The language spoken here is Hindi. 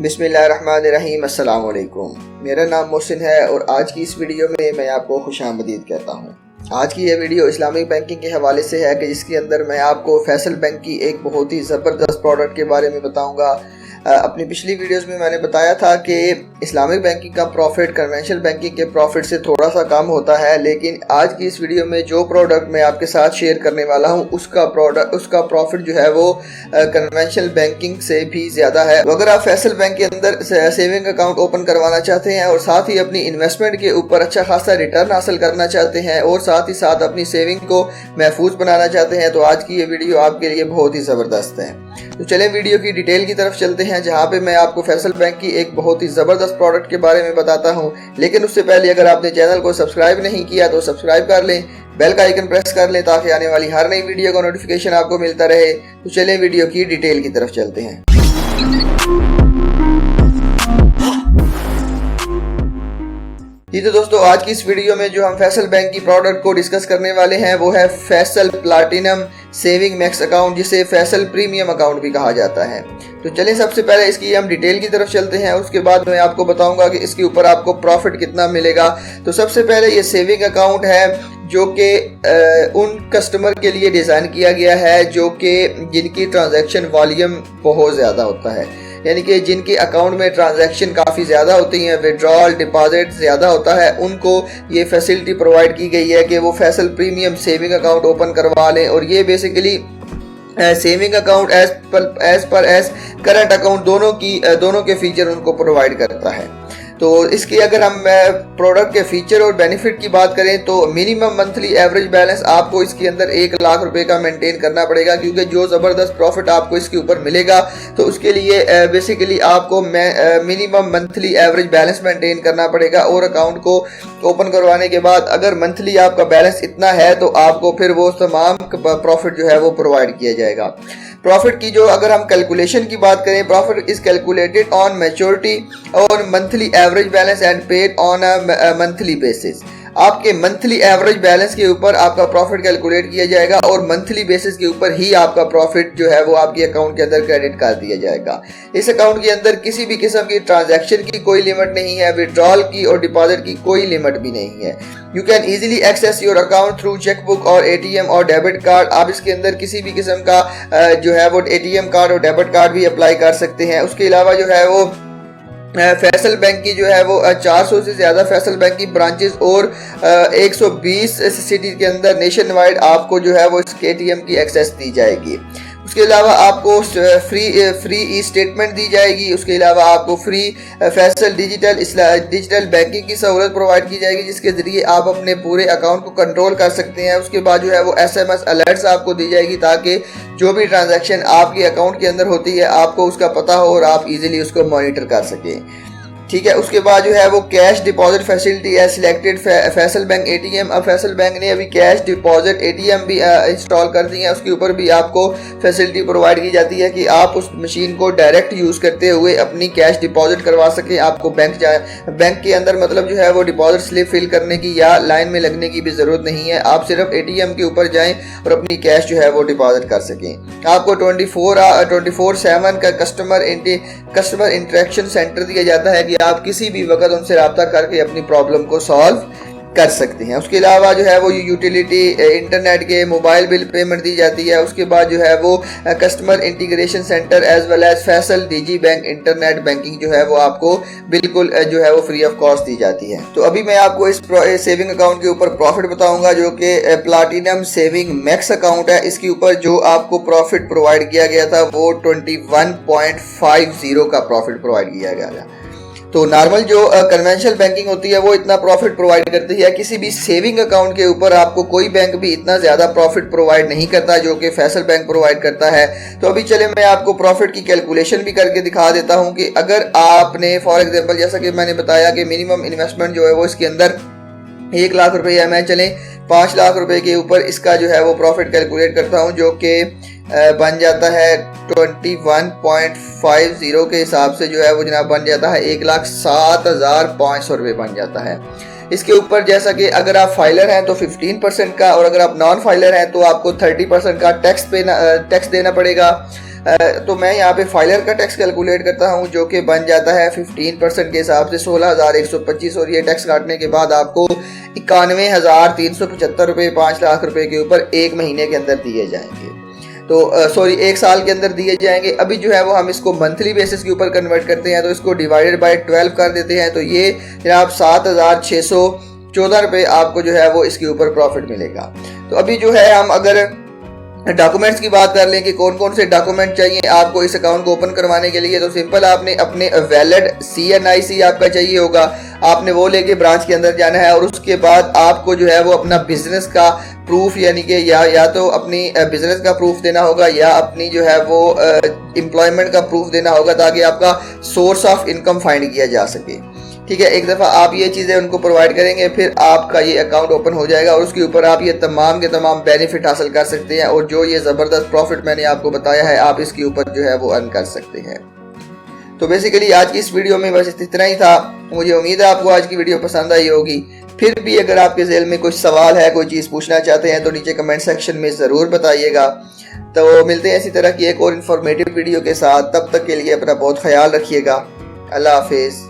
बिस्मिल्लाहिर्रहमानिर्रहीम। अस्सलाम वालेकुम। मेरा नाम मोहसिन है और आज की इस वीडियो में मैं आपको खुशामदीद कहता हूँ। आज की यह वीडियो इस्लामिक बैंकिंग के हवाले से है कि जिसके अंदर मैं आपको फैसल बैंक की एक बहुत ही ज़बरदस्त प्रोडक्ट के बारे में बताऊँगा। अपनी पिछली वीडियोस में मैंने बताया था कि इस्लामिक बैंकिंग का प्रॉफिट कन्वेंशनल बैंकिंग के प्रॉफिट से थोड़ा सा कम होता है, लेकिन आज की इस वीडियो में जो प्रोडक्ट मैं आपके साथ शेयर करने वाला हूं उसका प्रॉफिट जो है वो कन्वेंशनल बैंकिंग से भी ज़्यादा है। तो अगर आप फैसल बैंक के अंदर सेविंग अकाउंट ओपन करवाना चाहते हैं और साथ ही अपनी इन्वेस्टमेंट के ऊपर अच्छा खासा रिटर्न हासिल करना चाहते हैं और साथ ही साथ अपनी सेविंग को महफूज बनाना चाहते हैं, तो आज की ये वीडियो आपके लिए बहुत ही ज़बरदस्त है। तो चलें वीडियो की डिटेल की तरफ चलते हैं, जहां पे मैं आपको फैसल बैंक की एक बहुत ही ज़बरदस्त प्रोडक्ट के बारे में बताता हूं। लेकिन उससे पहले अगर आपने चैनल को सब्सक्राइब नहीं किया तो सब्सक्राइब कर लें, बेल का आइकन प्रेस कर लें ताकि आने वाली हर नई वीडियो का नोटिफिकेशन आपको मिलता रहे। तो चलें वीडियो की डिटेल की तरफ चलते हैं। जी तो दोस्तों, आज की इस वीडियो में जो हम फैसल बैंक की प्रोडक्ट को डिस्कस करने वाले हैं वो है Faisal platinum saving max account, जिसे फैसल प्रीमियम अकाउंट भी कहा जाता है। तो चलिए सबसे पहले इसकी हम डिटेल की तरफ चलते हैं, उसके बाद मैं आपको बताऊंगा कि इसके ऊपर आपको प्रॉफिट कितना मिलेगा। तो सबसे पहले ये सेविंग अकाउंट है जो कि उन कस्टमर के लिए डिज़ाइन किया गया है जो कि जिनकी ट्रांजैक्शन वॉल्यूम बहुत ज़्यादा होता है, यानी कि जिनके अकाउंट में ट्रांजैक्शन काफ़ी ज़्यादा होती हैं, विड्रॉल डिपॉजिट ज़्यादा होता है, उनको ये फैसिलिटी प्रोवाइड की गई है कि वो Faysal premium saving account open करवा लें। और ये बेसिकली सेविंग अकाउंट एज पर करंट अकाउंट दोनों के फीचर उनको प्रोवाइड करता है। तो इसकी अगर हम प्रोडक्ट के फीचर और बेनिफिट की बात करें तो मिनिमम मंथली एवरेज बैलेंस आपको इसके अंदर 1 लाख रुपए का मेंटेन करना पड़ेगा, क्योंकि जो ज़बरदस्त प्रॉफिट आपको इसके ऊपर मिलेगा तो उसके लिए बेसिकली आपको minimum monthly average balance maintain करना पड़ेगा। और अकाउंट को ओपन करवाने के बाद अगर मंथली आपका बैलेंस इतना है तो आपको फिर वो तमाम प्रॉफिट जो है वो प्रोवाइड किया जाएगा। प्रॉफिट की जो अगर हम कैलकुलेशन की बात करें, profit is calculated on maturity और monthly average balance and paid on a monthly basis. आपके मंथली एवरेज बैलेंस के ऊपर आपका प्रॉफिट कैलकुलेट किया जाएगा और मंथली बेसिस के ऊपर ही आपका प्रॉफिट जो है वो आपके अकाउंट के अंदर क्रेडिट कर दिया जाएगा। इस अकाउंट के अंदर किसी भी किस्म की ट्रांजैक्शन की कोई लिमिट नहीं है, विड्रॉल की और डिपॉजिट की कोई लिमिट भी नहीं है। You can easily access your account through chequebook और एटीएम और डेबिट कार्ड। आप इसके अंदर किसी भी किस्म का जो है वो एटीएम कार्ड और डेबिट कार्ड भी अप्लाई कर सकते हैं। उसके अलावा जो है वो फैसल बैंक की जो है वो 400 से ज़्यादा फैसल बैंक की ब्रांचेस और 120 सिटी के अंदर नेशन वाइड आपको जो है वो इसके एटीएम की एक्सेस दी जाएगी। उसके अलावा आपको फ्री ई स्टेटमेंट दी जाएगी। उसके अलावा आपको फ्री फैसल डिजिटल बैंकिंग की सहूलत प्रोवाइड की जाएगी, जिसके ज़रिए आप अपने पूरे अकाउंट को कंट्रोल कर सकते हैं। उसके बाद जो है वो SMS अलर्ट्स आपको दी जाएगी ताकि जो भी ट्रांजैक्शन आपके अकाउंट के अंदर होती है आपको उसका पता हो और आप इजीली उसको मॉनिटर कर सकें। ठीक है। उसके बाद जो है वो कैश डिपॉजिट फैसिलिटी है सिलेक्टेड फैसल बैंक एटीएम। अब फैसल बैंक ने अभी कैश डिपॉजिट एटीएम भी इंस्टॉल कर दी है, उसके ऊपर भी आपको फैसिलिटी प्रोवाइड की जाती है कि आप उस मशीन को डायरेक्ट यूज़ करते हुए अपनी कैश डिपॉजिट करवा सकें। आपको बैंक के अंदर मतलब जो है वो डिपॉजिट स्लिप फिल करने की या लाइन में लगने की भी ज़रूरत नहीं है। आप सिर्फ एटीएम के ऊपर जाएँ और अपनी कैश जो है वो डिपॉजिट कर सकें। आपको 24/7 का कस्टमर इंटरेक्शन सेंटर दिया जाता है कि आप किसी भी वक्त उनसे रब्ता करके अपनी प्रॉब्लम को सॉल्व कर सकते हैं। उसके अलावा जो है वो यूटिलिटी इंटरनेट के मोबाइल बिल पेमेंट दी जाती है। उसके बाद जो है वो customer integration centre as well as Faysal digi bank internet banking जो है वो आपको बिल्कुल जो है वो फ्री ऑफ कॉस्ट दी जाती है। तो अभी मैं आपको इस सेविंग अकाउंट के ऊपर प्रॉफिट बताऊंगा जो कि प्लाटिनम सेविंग मैक्स अकाउंट है। इसके ऊपर जो आपको प्रॉफिट प्रोवाइड किया गया था वो 21.50 का प्रॉफिट प्रोवाइड किया गया था। तो नॉर्मल जो कन्वेंशनल बैंकिंग होती है वो इतना प्रॉफिट प्रोवाइड करती है, किसी भी सेविंग अकाउंट के ऊपर आपको कोई बैंक भी इतना ज़्यादा प्रॉफिट प्रोवाइड नहीं करता जो कि फैसल बैंक प्रोवाइड करता है। तो अभी चले मैं आपको प्रॉफिट की कैलकुलेशन भी करके दिखा देता हूं कि अगर आपने फॉर एग्जांपल जैसा कि मैंने बताया कि मिनिमम इन्वेस्टमेंट जो है वो इसके अंदर 1 लाख रुपए या मैं चलें 5 लाख रुपए के ऊपर इसका जो है वो प्रॉफिट कैलकुलेट करता हूं, जो कि बन जाता है 21.50 के हिसाब से जो है वो जनाब बन जाता है 1,07,500 रुपये बन जाता है। इसके ऊपर जैसा कि अगर आप फाइलर हैं तो 15% का और अगर आप नॉन फाइलर हैं तो आपको 30% का टैक्स देना पड़ेगा। तो मैं यहाँ पे फाइलर का टैक्स कैलकुलेट करता हूँ, जो कि बन जाता है 15% के हिसाब से 16,125, और ये टैक्स काटने के बाद आपको 91,375 रुपये 5 लाख रुपए के ऊपर एक महीने के अंदर दिए जाएंगे। तो सॉरी, एक साल के अंदर दिए जाएंगे। अभी जो है वो हम इसको मंथली बेसिस के ऊपर कन्वर्ट करते हैं, तो इसको डिवाइडेड बाय 12 कर देते हैं, तो ये जनाब 7,614 रुपये आपको जो है वो इसके ऊपर प्रॉफिट मिलेगा। तो अभी जो है हम अगर डॉक्यूमेंट्स की बात कर लें कि कौन कौन से डॉक्यूमेंट चाहिए आपको इस अकाउंट को ओपन करवाने के लिए, तो सिंपल आपने अपने वैलिड CNIC आपका चाहिए होगा, आपने वो लेके ब्रांच के अंदर जाना है, और उसके बाद आपको जो है वो अपना बिजनेस का प्रूफ, यानी कि या तो अपनी बिजनेस का प्रूफ देना होगा या अपनी जो है वो एम्प्लॉयमेंट का प्रूफ देना होगा, ताकि आपका सोर्स ऑफ इनकम फाइंड किया जा सके। ठीक है, एक दफ़ा आप ये चीज़ें उनको प्रोवाइड करेंगे, फिर आपका ये अकाउंट ओपन हो जाएगा और उसके ऊपर आप ये तमाम के तमाम बेनिफिट हासिल कर सकते हैं, और जो ये ज़बरदस्त प्रॉफिट मैंने आपको बताया है आप इसके ऊपर जो है वो अर्न कर सकते हैं। तो बेसिकली आज की इस वीडियो में बस इतना ही था। मुझे उम्मीद है आपको आज की वीडियो पसंद आई होगी। फिर भी अगर आपके ज़हन में कुछ सवाल है, कोई चीज़ पूछना चाहते हैं, तो नीचे कमेंट सेक्शन में ज़रूर बताइएगा। तो मिलते हैं इसी तरह की एक और इन्फॉर्मेटिव वीडियो के साथ। तब तक के लिए अपना बहुत ख्याल रखिएगा। अल्लाह हाफिज़।